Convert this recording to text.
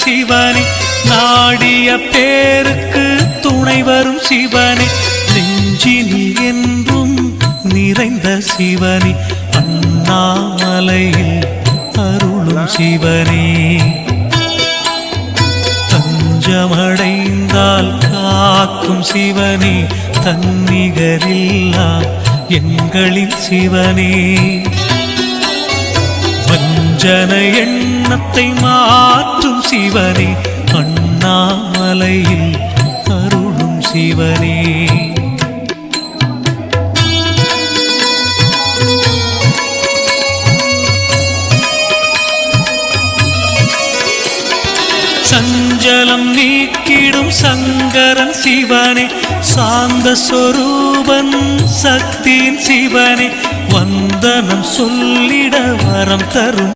சிவனே, நாடிய பேருக்கு துணை வரும் சிவனே, நெஞ்சினில் என்றும் நிறைந்த சிவனே, அண்ணாமலையில் அருளும் சிவனே, தஞ்சமடைந்தால் காக்கும் சிவனே, தன்னிகரில்லா எங்களின் சிவனே, வஞ்சன எண்ணத்தை மாற்றும் சிவனே, அண்ணாமலையில் அருளும் சிவனே. சஞ்சலம் நீக்கிடும் சங்கரன் சிவனே, சாந்த சொரூபன் சக்தியின் சிவனே, வந்தனம் சொல்லிட வரம் தரும்